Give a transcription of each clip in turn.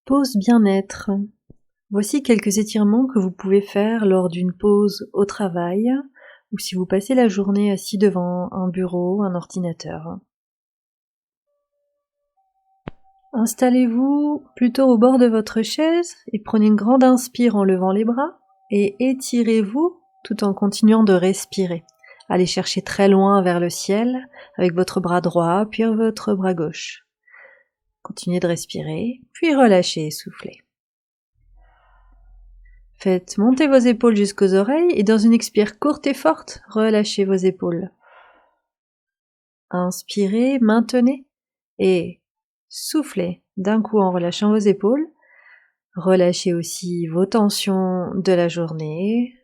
Pause bien-être. Voici quelques étirements que vous pouvez faire lors d'une pause au travail ou si vous passez la journée assis devant un bureau, un ordinateur. Installez-vous plutôt au bord de votre chaise et prenez une grande inspire en levant les bras et étirez-vous tout en continuant de respirer. Allez chercher très loin vers le ciel avec votre bras droit puis votre bras gauche. Continuez de respirer, puis relâchez et soufflez. Faites monter vos épaules jusqu'aux oreilles et dans une expire courte et forte, relâchez vos épaules. Inspirez, maintenez et soufflez d'un coup en relâchant vos épaules. Relâchez aussi vos tensions de la journée,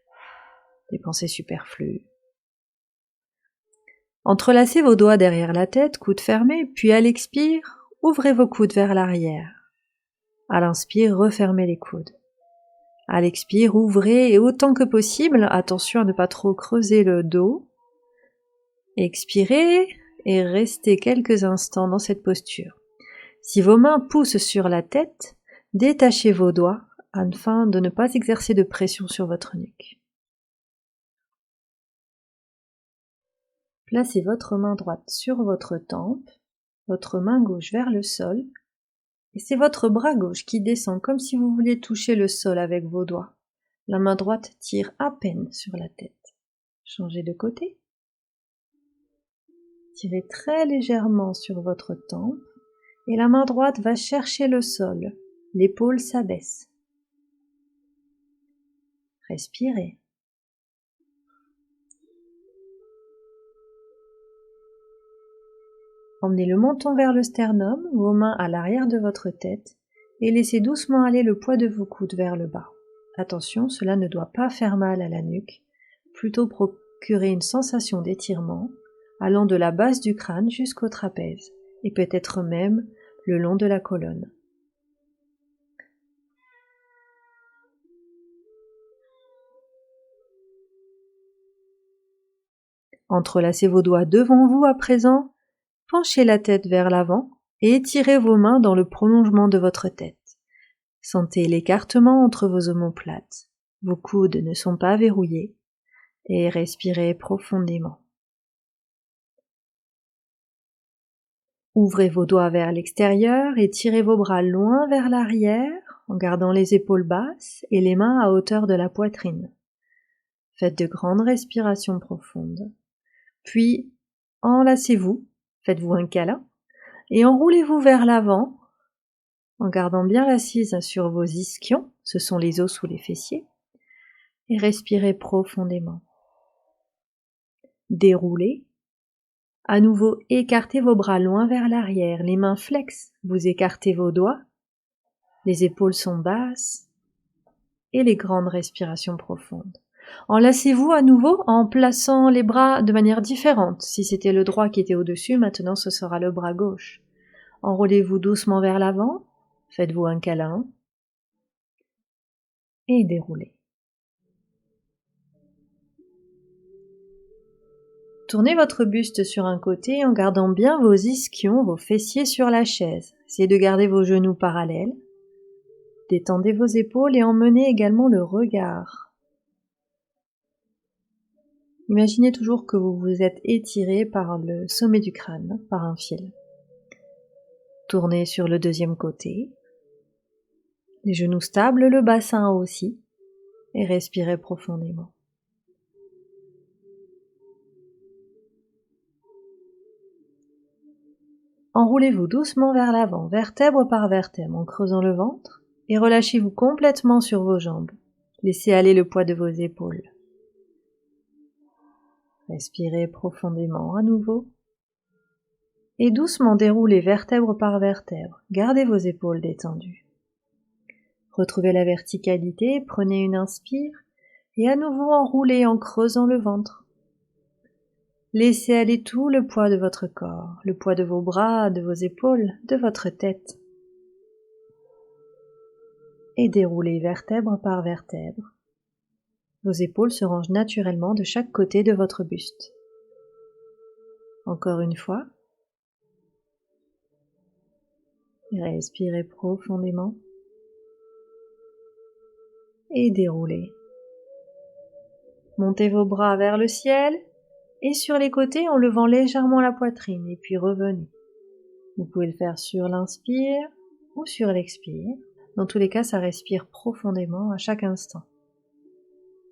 les pensées superflues. Entrelacez vos doigts derrière la tête, coudes fermés, puis à l'expire, ouvrez vos coudes vers l'arrière. À l'inspire, refermez les coudes. À l'expire, ouvrez et autant que possible, attention à ne pas trop creuser le dos. Expirez et restez quelques instants dans cette posture. Si vos mains poussent sur la tête, détachez vos doigts afin de ne pas exercer de pression sur votre nuque. Placez votre main droite sur votre tempe, votre main gauche vers le sol, et c'est votre bras gauche qui descend comme si vous vouliez toucher le sol avec vos doigts. La main droite tire à peine sur la tête. Changez de côté. Tirez très légèrement sur votre tempe et la main droite va chercher le sol. L'épaule s'abaisse. Respirez. Emmenez le menton vers le sternum, vos mains à l'arrière de votre tête et laissez doucement aller le poids de vos coudes vers le bas. Attention, cela ne doit pas faire mal à la nuque, plutôt procurer une sensation d'étirement allant de la base du crâne jusqu'au trapèze et peut-être même le long de la colonne. Entrelacez vos doigts devant vous à présent, penchez la tête vers l'avant et étirez vos mains dans le prolongement de votre tête. Sentez l'écartement entre vos omoplates. Vos coudes ne sont pas verrouillés et respirez profondément. Ouvrez vos doigts vers l'extérieur et tirez vos bras loin vers l'arrière en gardant les épaules basses et les mains à hauteur de la poitrine. Faites de grandes respirations profondes. Puis, enlacez-vous, faites-vous un câlin et enroulez-vous vers l'avant en gardant bien l'assise sur vos ischions, ce sont les os sous les fessiers, et respirez profondément. Déroulez. À nouveau, écartez vos bras loin vers l'arrière, les mains flexes, vous écartez vos doigts, les épaules sont basses, et les grandes respirations profondes. Enlacez-vous à nouveau en plaçant les bras de manière différente. Si c'était le droit qui était au-dessus, maintenant ce sera le bras gauche. Enroulez-vous doucement vers l'avant, faites-vous un câlin, et déroulez. Tournez votre buste sur un côté en gardant bien vos ischions, vos fessiers sur la chaise. Essayez de garder vos genoux parallèles. Détendez vos épaules et emmenez également le regard. Imaginez toujours que vous vous êtes étiré par le sommet du crâne, par un fil. Tournez sur le deuxième côté. Les genoux stables, le bassin aussi. Et respirez profondément. Enroulez-vous doucement vers l'avant, vertèbre par vertèbre, en creusant le ventre, et relâchez-vous complètement sur vos jambes. Laissez aller le poids de vos épaules. Respirez profondément à nouveau. Et doucement déroulez vertèbre par vertèbre. Gardez vos épaules détendues. Retrouvez la verticalité, prenez une inspire, et à nouveau enroulez en creusant le ventre. Laissez aller tout le poids de votre corps, le poids de vos bras, de vos épaules, de votre tête. Et déroulez vertèbre par vertèbre. Vos épaules se rangent naturellement de chaque côté de votre buste. Encore une fois. Respirez profondément. et déroulez. Montez vos bras vers le ciel et sur les côtés en levant légèrement la poitrine et puis revenez. Vous pouvez le faire sur l'inspire ou sur l'expire. Dans tous les cas, ça respire profondément à chaque instant.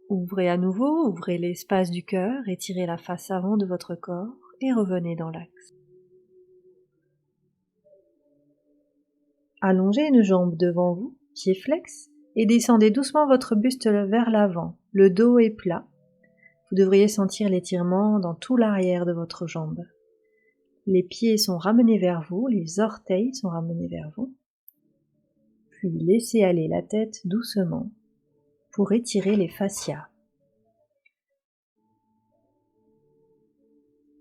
Ouvrez à nouveau, ouvrez l'espace du cœur, étirez la face avant de votre corps et revenez dans l'axe. Allongez une jambe devant vous, pied flex, et descendez doucement votre buste vers l'avant. Le dos est plat. Vous devriez sentir l'étirement dans tout l'arrière de votre jambe. Les pieds sont ramenés vers vous, les orteils sont ramenés vers vous. Puis laissez aller la tête doucement pour étirer les fascias.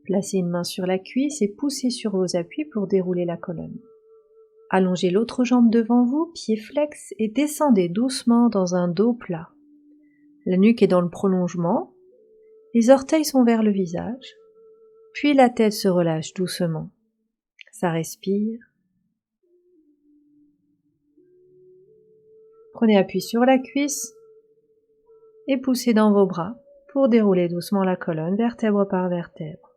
Placez une main sur la cuisse et poussez sur vos appuis pour dérouler la colonne. Allongez l'autre jambe devant vous, pied flex, et descendez doucement dans un dos plat. La nuque est dans le prolongement, les orteils sont vers le visage, puis la tête se relâche doucement. Ça respire. Prenez appui sur la cuisse et poussez dans vos bras pour dérouler doucement la colonne, vertèbre par vertèbre.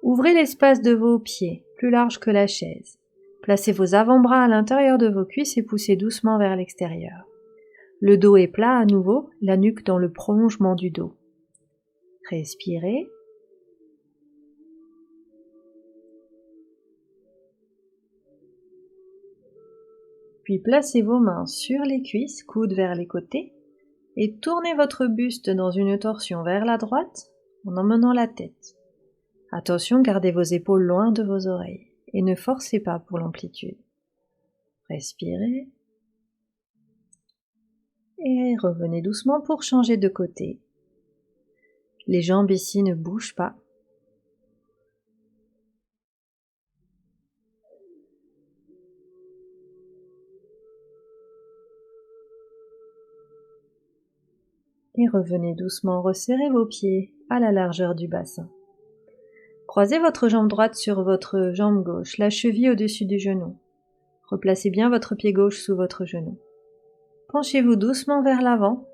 Ouvrez l'espace de vos pieds, plus large que la chaise. Placez vos avant-bras à l'intérieur de vos cuisses et poussez doucement vers l'extérieur. Le dos est plat à nouveau, la nuque dans le prolongement du dos. Respirez. Puis placez vos mains sur les cuisses, coudes vers les côtés, et tournez votre buste dans une torsion vers la droite en emmenant la tête. Attention, gardez vos épaules loin de vos oreilles et ne forcez pas pour l'amplitude. Respirez. Et revenez doucement pour changer de côté. Les jambes ici ne bougent pas. Et revenez doucement resserrer vos pieds à la largeur du bassin. Croisez votre jambe droite sur votre jambe gauche, la cheville au-dessus du genou. Replacez bien votre pied gauche sous votre genou. Penchez-vous doucement vers l'avant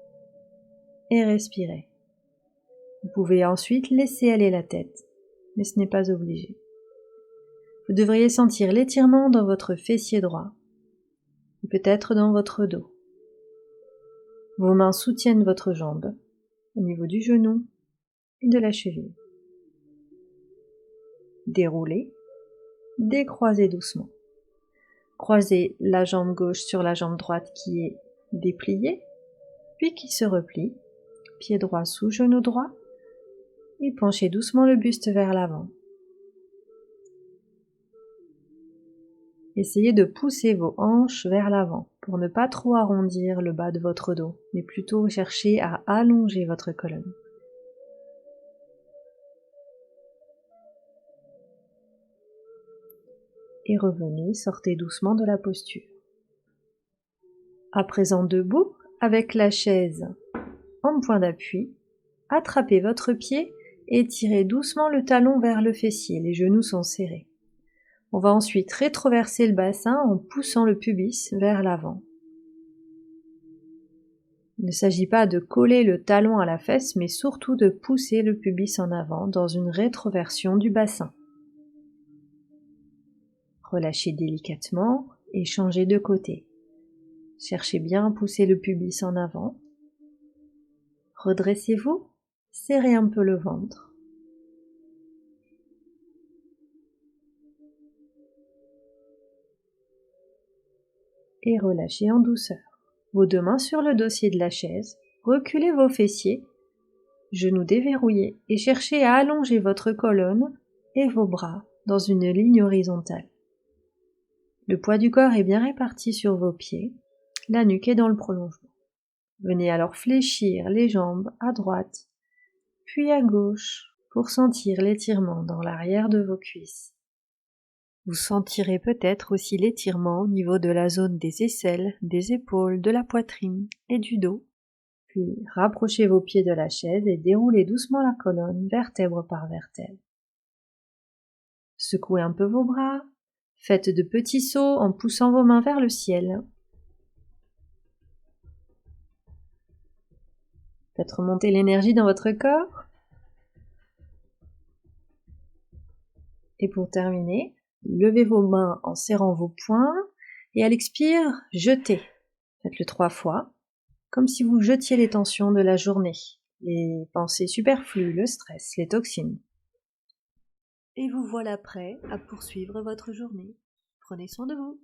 et respirez. Vous pouvez ensuite laisser aller la tête, mais ce n'est pas obligé. Vous devriez sentir l'étirement dans votre fessier droit, et peut-être dans votre dos. Vos mains soutiennent votre jambe, au niveau du genou et de la cheville. Déroulez, décroisez doucement. Croisez la jambe gauche sur la jambe droite qui est dépliée, puis qui se replie, pied droit sous genou droit, et penchez doucement le buste vers l'avant. Essayez de pousser vos hanches vers l'avant pour ne pas trop arrondir le bas de votre dos, mais plutôt chercher à allonger votre colonne. Et revenez, sortez doucement de la posture. À présent debout, avec la chaise en point d'appui, attrapez votre pied et tirez doucement le talon vers le fessier, les genoux sont serrés. On va ensuite rétroverser le bassin en poussant le pubis vers l'avant. Il ne s'agit pas de coller le talon à la fesse, mais surtout de pousser le pubis en avant dans une rétroversion du bassin. Relâchez délicatement et changez de côté. Cherchez bien à pousser le pubis en avant. Redressez-vous, serrez un peu le ventre. Et relâchez en douceur. Vos deux mains sur le dossier de la chaise, reculez vos fessiers, genoux déverrouillés et cherchez à allonger votre colonne et vos bras dans une ligne horizontale. Le poids du corps est bien réparti sur vos pieds, la nuque est dans le prolongement. Venez alors fléchir les jambes à droite, puis à gauche pour sentir l'étirement dans l'arrière de vos cuisses. Vous sentirez peut-être aussi l'étirement au niveau de la zone des aisselles, des épaules, de la poitrine et du dos. Puis rapprochez vos pieds de la chaise et déroulez doucement la colonne, vertèbre par vertèbre. Secouez un peu vos bras, faites de petits sauts en poussant vos mains vers le ciel. Faites remonter l'énergie dans votre corps. Et pour terminer, levez vos mains en serrant vos poings et à l'expire, jetez. Faites-le 3 fois, comme si vous jetiez les tensions de la journée, les pensées superflues, le stress, les toxines. Et vous voilà prêt à poursuivre votre journée. Prenez soin de vous.